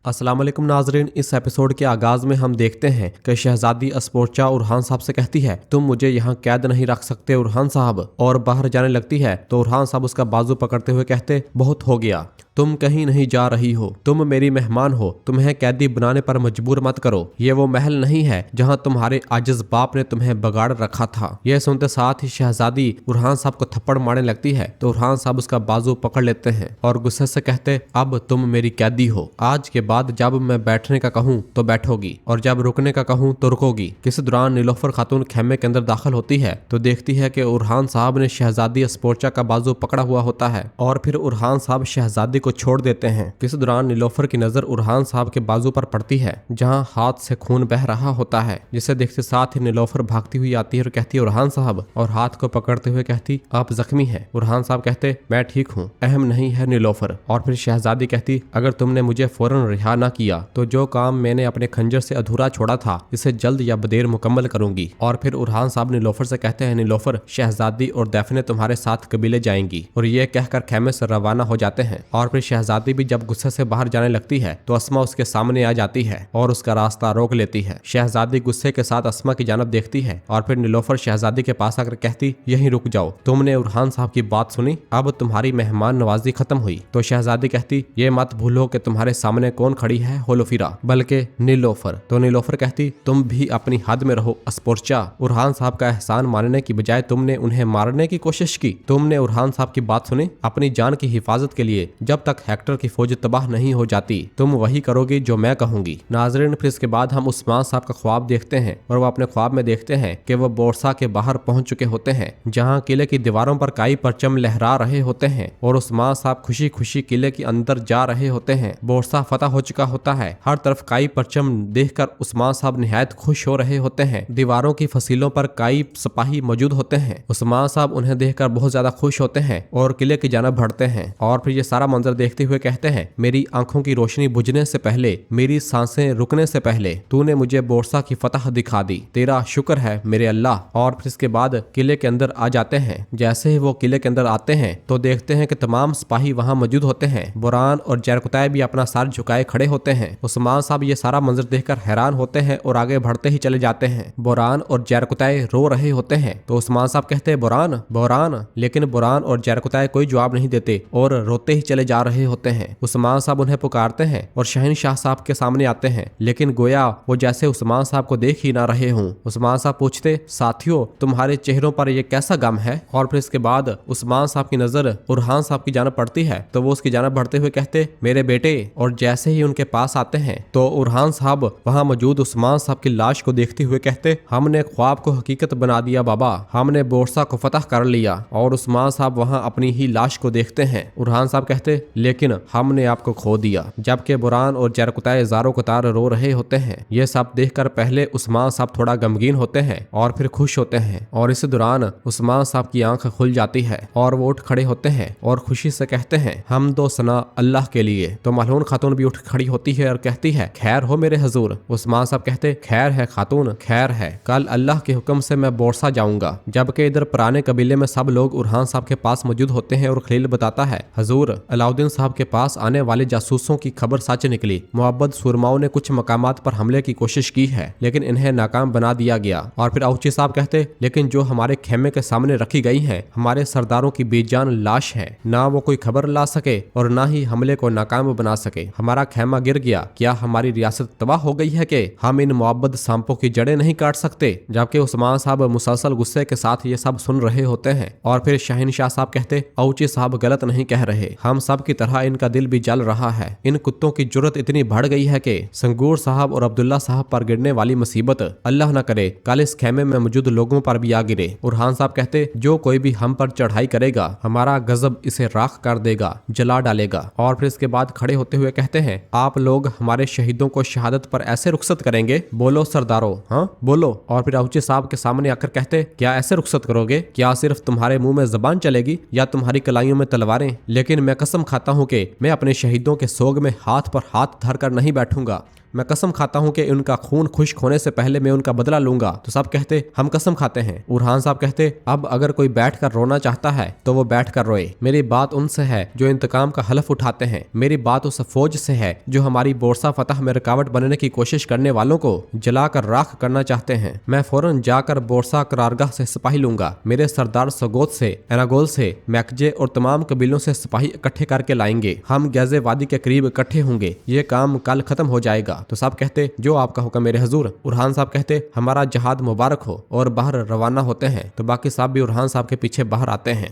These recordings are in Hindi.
अस्सलाम वालेकुम नाजरीन। इस एपिसोड के आगाज में हम देखते हैं कि शहजादी अस्पोर्चा उरहान साहब से कहती है, तुम मुझे यहाँ कैद नहीं रख सकते उरहान साहब, और बाहर जाने लगती है तो उरहान साहब उसका बाजू पकड़ते हुए कहते, बहुत हो गया, तुम कहीं नहीं जा रही हो, तुम मेरी मेहमान हो, तुम्हें कैदी बनाने पर मजबूर मत करो, ये वो महल नहीं है जहाँ तुम्हारे आजिज बाप ने तुम्हें बगाड़ रखा था। यह सुनते साथ ही शहजादी उरहान साहब को थप्पड़ मारने लगती है तो उरहान साहब उसका बाजू पकड़ लेते हैं और गुस्से से कहते, अब तुम मेरी कैदी हो, आज के बाद जब मैं बैठने का कहूँ तो बैठोगी और जब रुकने का कहूँ तो रुकोगी। इस दौरान नीलोफर खातून खेमे के अंदर दाखिल होती है तो देखती है कि उरहान साहब ने शहजादी अस्पोर्चा का बाजू पकड़ा हुआ होता है और फिर उरहान साहब शहजादी को छोड़ देते हैं। इस दौरान नीलोफर की नजर उरहान साहब के बाजू पर पड़ती है जहां हाथ से खून बह रहा होता है, जिसे देखते साथ ही नीलोफर भागती हुई आती है और कहती है, उरहान साहब, और हाथ को पकड़ते हुए कहती, आप जख्मी हैं। उरहान साहब कहते, मैं ठीक हूँ, अहम नहीं है नीलोफर। और फिर शहजादी कहती, अगर तुमने मुझे फौरन रिहा ना किया तो जो काम मैंने अपने खंजर से अधूरा छोड़ा था इसे जल्द या बदेर मुकम्मल करूंगी। और फिर उरहान साहब नीलोफर से कहते हैं, नीलोफर, शहजादी और दैफने तुम्हारे साथ कबीले जाएंगी। और ये कहकर खेमे से रवाना हो जाते हैं। और फिर शहजादी भी जब गुस्से से बाहर जाने लगती है तो अस्मा उसके सामने आ जाती है और उसका रास्ता रोक लेती है। शहजादी गुस्से के साथ अस्मा की जानब देखती है और फिर नीलोफर शहजादी के पास आकर कहती, यहीं रुक जाओ, तुमने उरहान साहब की बात सुनी, अब तुम्हारी मेहमान नवाजी खत्म हुई। तो शहजादी कहती, ये मत भूलो कि तुम्हारे सामने कौन खड़ी है, होलोफिरा, बल्कि नीलोफर। तो नीलोफर कहती, तुम भी अपनी हद में रहो अस्पोर्चा, उरहान साहब का एहसान मानने की बजाय तुमने उन्हें मारने की कोशिश की। तुमने उरहान साहब की बात सुनी, अपनी जान की हिफाजत के लिए जब तक हेक्टर की फौज तबाह नहीं हो जाती तुम वही करोगी जो मैं कहूंगी। नाजरीन, फिर इसके बाद हम उस्मान साहब का ख्वाब देखते हैं और वो अपने ख्वाब में देखते हैं कि वो बोरसा के बाहर पहुंच चुके होते हैं जहां किले की दीवारों पर काई परचम लहरा रहे होते हैं और उस्मान साहब खुशी खुशी किले के अंदर जा रहे होते हैं। बोरसा फतह हो चुका होता है, हर तरफ काई परचम देखकर उस्मान साहब निहायत खुश हो रहे होते हैं। दीवारों की फसीलों पर काई सिपाही मौजूद होते हैं। उस्मान साहब उन्हें देखकर बहुत ज्यादा खुश होते हैं और किले की जानब बढ़ते हैं और फिर ये सारा मंजर देखते हुए कहते हैं, मेरी आंखों की रोशनी बुझने से पहले, मेरी सांसें रुकने से पहले तूने मुझे बोरसा की फतह दिखा दी, तेरा शुक्र है मेरे अल्लाह। और फिर इसके बाद किले के अंदर आ जाते हैं। जैसे ही वो किले के अंदर आते हैं तो देखते हैं कि तमाम सिपाही वहां मौजूद होते हैं। बुरान और जरकुताय भी अपना सर झुकाए खड़े होते हैं। उस्मान साहब ये सारा मंजर देखकर हैरान होते हैं और आगे बढ़ते ही चले जाते हैं। बुरान और जरकुताय रो रहे होते हैं तो उस्मान साहब कहते हैं, बुरान, बुरान, लेकिन बुरान और जरकुताय कोई जवाब नहीं देते और रोते ही चले जा रहे होते हैं। उस्मान साहब उन्हें पुकारते हैं और शहनशाह साहब के सामने आते हैं, लेकिन गोया वो जैसे उस्मान साहब को देख ही ना रहे हों। उस्मान साहब पूछते, साथियों, तुम्हारे चेहरों पर ये कैसा गम है? और फिर इसके बाद उस्मान साहब की नजर उरहान साहब की जानब पड़ती है तो वो उसकी जानब बढ़ते हुए कहते, मेरे बेटे। और जैसे ही उनके पास आते हैं तो उरहान साहब वहां मौजूद उस्मान साहब की लाश को देखते हुए कहते, हमने ख्वाब को हकीकत बना दिया बाबा, हमने बोरसा को फतह कर लिया। और उस्मान साहब वहां अपनी ही लाश को देखते हैं। उरहान साहब कहते, लेकिन हमने आपको खो दिया। जबकि बुरान और जरकुताय ज़ारो कतार रो रहे होते हैं। ये सब देखकर पहले उस्मान साहब थोड़ा गमगीन होते हैं और फिर खुश होते हैं। और इस दौरान उस्मान साहब की आंख खुल जाती है और वो उठ खड़े होते हैं और खुशी से कहते हैं, हम दो सना अल्लाह के लिए। तो मलहून खातून भी उठ खड़ी होती है और कहती है, खैर हो मेरे हजूर। उस्मान साहब कहते, खैर है खातून, खैर है, कल अल्लाह के हुक्म से मैं बोरसा जाऊंगा। जबकि इधर पुराने कबीले में सब लोग उरहान साहब के पास मौजूद होते हैं और खलील बताता है, हजूर, अलाउद्दीन साहब के पास आने वाले जासूसों की खबर सच निकली। मुअब्बद सुरमाओं ने कुछ मकामात पर हमले की कोशिश की है लेकिन इन्हें नाकाम बना दिया गया। और फिर औची साहब कहते, लेकिन जो हमारे खेमे के सामने रखी गई हैं हमारे सरदारों की बेजान लाश है, ना वो कोई खबर ला सके और ना ही हमले को नाकाम बना सके। हमारा खेमा गिर गया, क्या हमारी रियासत तबाह हो गई है कि हम इन मुअब्बद सांपों की जड़ें नहीं काट सकते? जबकि उस्मान साहब मुसलसल गुस्से के साथ ये सब सुन रहे होते हैं। और फिर शहनशाह साहब कहते, औची साहब गलत नहीं कह रहे, हम सब की तरह इनका दिल भी जल रहा है। इन कुत्तों की जुर्रत इतनी बढ़ गई है कि संगूर साहब और अब्दुल्ला साहब पर गिरने वाली मुसीबत अल्लाह न करे कल इस खेमे में मौजूद लोगों पर भी आ गिरे। उरहान साहब कहते, जो कोई भी हम पर चढ़ाई करेगा हमारा गजब इसे राख कर देगा, जला डालेगा। और फिर इसके बाद खड़े होते हुए कहते हैं, आप लोग हमारे शहीदों को शहादत पर ऐसे रुखसत करेंगे? बोलो सरदारों, हाँ बोलो। और फिर औची साहब के सामने आकर कहते, क्या ऐसे रुखसत करोगे? क्या सिर्फ तुम्हारे मुंह में जबान चलेगी या तुम्हारी कलाइयों में तलवारें? लेकिन मैं कसम खाता हूँ कि मैं अपने शहीदों के सोग में हाथ पर हाथ धर कर नहीं बैठूंगा। मैं कसम खाता हूँ कि उनका खून खुश्क होने से पहले मैं उनका बदला लूंगा। तो सब कहते हम कसम खाते हैं। उरहान साहब कहते अब अगर कोई बैठकर रोना चाहता है तो वो बैठकर रोए। मेरी बात उनसे है जो इंतकाम का हलफ उठाते हैं। मेरी बात उस फौज से है जो हमारी बोरसा फतह में रुकावट बनने की कोशिश करने वालों को जलाकर राख करना चाहते हैं। मैं फौरन जाकर बोरसा करारगाह से सिपाही लूंगा। मेरे सरदार सगोत से, एनागोल से, मैकजे और तमाम कबीलों से सिपाही इकट्ठे करके लाएंगे। हम गैजे वादी के करीब इकट्ठे होंगे। ये काम कल खत्म हो जाएगा। तो सब कहते जो आपका हुक्म मेरे हुजूर। उरहान साहब कहते हमारा जहाद मुबारक हो और बाहर रवाना होते हैं। तो बाकी साहब भी उरहान साहब के पीछे बाहर आते हैं।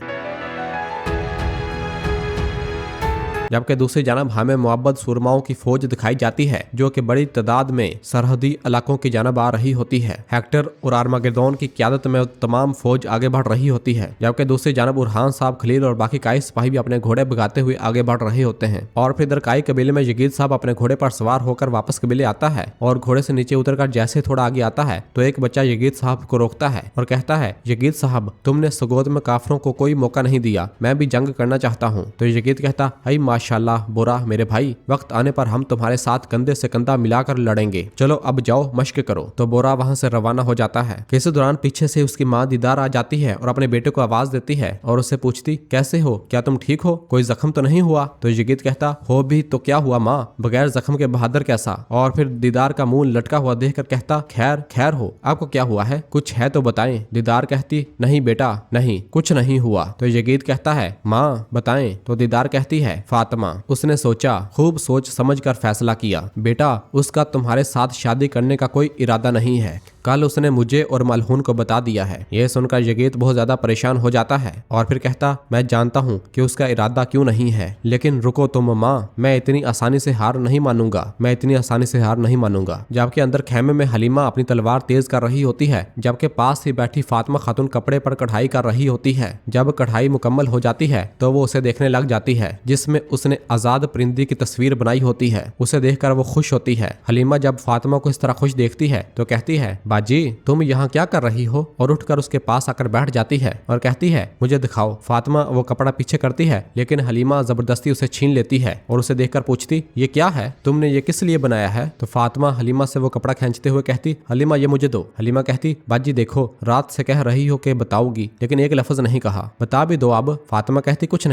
जबकि दूसरी जानब हमें मुअब्बद सुरमाओं की फौज दिखाई जाती है जो कि बड़ी तादाद में सरहदी इलाकों की जानब आ रही होती है। हेक्टर और आर्मागेदोन की क़यादत में तमाम फौज आगे बढ़ रही होती है। जबकि दूसरी जानब उरहान साहब, खलील और बाकी काई सिपाही भी अपने घोड़े भगाते हुए आगे बढ़ रहे होते हैं। और फिर इधर काई कबीले में यगीद साहब अपने घोड़े पर सवार होकर वापस कबीले आता है और घोड़े से नीचे उतरकर जैसे थोड़ा आगे आता है तो एक बच्चा यगीद साहब को रोकता है और कहता है यगीद साहब, तुमने सगोद में काफरों को कोई मौका नहीं दिया। मैं भी जंग करना चाहता हूँ। तो यगीद कहता है माशाल्लाह बोरा मेरे भाई, वक्त आने पर हम तुम्हारे साथ कंधे से कंधा मिलाकर लड़ेंगे। चलो अब जाओ मश्क करो। तो बोरा वहां से रवाना हो जाता है। इसी दौरान पीछे से उसकी माँ दीदार आ जाती है और अपने बेटे को आवाज देती है और उससे पूछती कैसे हो, क्या तुम ठीक हो, कोई जख्म तो नहीं हुआ। तो यगीद कहता हो भी तो क्या हुआ माँ, बगैर जख्म के बहादुर कैसा। और फिर दीदार का मुंह लटका हुआ देखकर कहता खैर खैर हो, आपको क्या हुआ है, कुछ है तो बताएं। दीदार कहती नहीं बेटा नहीं, कुछ नहीं हुआ। तो यगीद कहता है माँ बताएं। तो दीदार कहती है फातिमा, उसने सोचा, खूब सोच समझ कर फैसला किया। बेटा उसका तुम्हारे साथ शादी करने का कोई इरादा नहीं है। कल उसने मुझे और मलहून को बता दिया है। यह सुनकर यगीद बहुत ज्यादा परेशान हो जाता है और फिर कहता मैं जानता हूँ कि उसका इरादा क्यों नहीं है, लेकिन रुको तुम माँ, मैं इतनी आसानी से हार नहीं मानूंगा, मैं इतनी आसानी से हार नहीं मानूंगा। जबकि अंदर खेमे में हलीमा अपनी तलवार तेज कर रही होती है, जबकि पास ही बैठी फातिमा खातून कपड़े पर कढ़ाई कर रही होती है। जब कढ़ाई मुकम्मल हो जाती है तो वो उसे देखने लग जाती है जिसमें उसने आजाद परिंदी की तस्वीर बनाई होती है। उसे देखकर वो खुश होती है। हलीमा जब फातिमा को इस तरह खुश देखती है तो कहती है बाजी तुम यहाँ क्या कर रही हो, और उठकर उसके पास आकर बैठ जाती है और कहती है मुझे दिखाओ। फातिमा वो कपड़ा पीछे करती है लेकिन हलीमा जबरदस्ती उसे छीन लेती है और उसे देखकर पूछती ये क्या है, तुमने ये किस लिए बनाया है। तो फातिमा हलीमा से वो कपड़ा खींचते हुए कहती हलीमा ये मुझे दो। हलीमा कहती बाजी देखो रात से कह रही हो कि बताओगी लेकिन एक लफ्ज नहीं कहा, बता भी दो अब। फातिमा कहती कुछ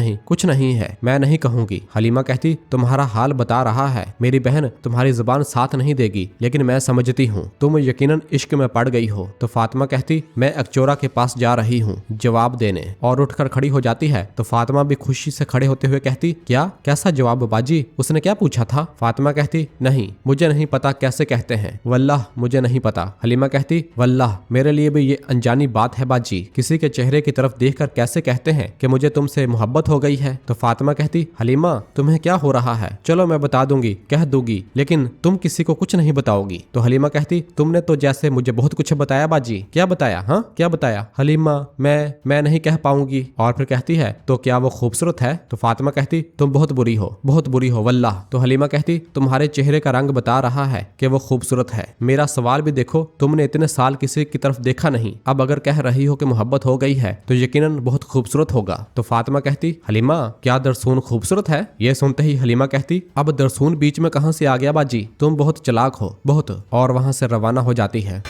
नहीं है, मैं नहीं कहूंगी। हलीमा कहती तुम्हारा हाल बता रहा है, मेरी बहन तुम्हारी जुबान साथ नहीं देगी, लेकिन मैं समझती हूँ तुम यकीनन इश्क में पड़ गई हो। तो फातिमा कहती मैं अकचोरा के पास जा रही हूँ जवाब देने, और उठकर खड़ी हो जाती है। तो फातिमा भी खुशी से खड़े होते हुए कहती क्या, कैसा जवाब बाजी, उसने क्या पूछा था। फातिमा कहती नहीं मुझे नहीं पता कैसे कहते हैं, वल्लाह मुझे नहीं पता। हलीमा कहती वल्लाह मेरे लिए भी ये अनजानी बात है बाजी, किसी के चेहरे की तरफ देखकर कैसे कहते हैं कि मुझे तुमसे मोहब्बत हो गई है। तो फातिमा कहती हलीमा तुम्हें क्या हो रहा है, चलो मैं बता दूंगी, कह दूंगी, लेकिन तुम किसी को कुछ नहीं बताओगी। तो हलीमा कहती तुमने तो जैसे मुझे बहुत कुछ बताया बाजी, क्या बताया, हाँ क्या बताया। हलीमा मैं नहीं कह पाऊंगी। और फिर कहती है तो क्या वो खूबसूरत है। तो फातिमा कहती तुम बहुत बुरी हो वल्लाह। तो हलीमा कहती तुम्हारे चेहरे का रंग बता रहा है कि वो खूबसूरत है, मेरा सवाल भी देखो, तुमने इतने साल किसी की तरफ देखा नहीं, अब अगर कह रही हो कि मोहब्बत हो गई है तो यकीनन बहुत खूबसूरत होगा। तो फातिमा कहती हलीमा क्या दरसून खूबसूरत है। ये सुनते ही हलीमा कहती अब दरसून बीच में कहां से आ गया बाजी, तुम बहुत चालाक हो बहुत। और वहां से रवाना हो जाती है।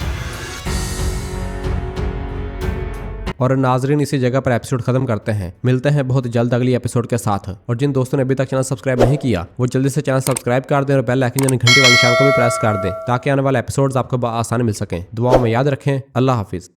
और नाजरीन इसी जगह पर एपिसोड खत्म करते हैं। मिलते हैं बहुत जल्द अगली एपिसोड के साथ। और जिन दोस्तों ने अभी तक चैनल सब्सक्राइब नहीं किया वो जल्दी से चैनल सब्सक्राइब कर दें और बेल आइकन यानी घंटी वाले निशान को भी प्रेस कर दें ताकि आने वाले एपिसोड्स आपको आसानी मिल सकें। दुआओं में याद रखें। अल्लाह हाफिज।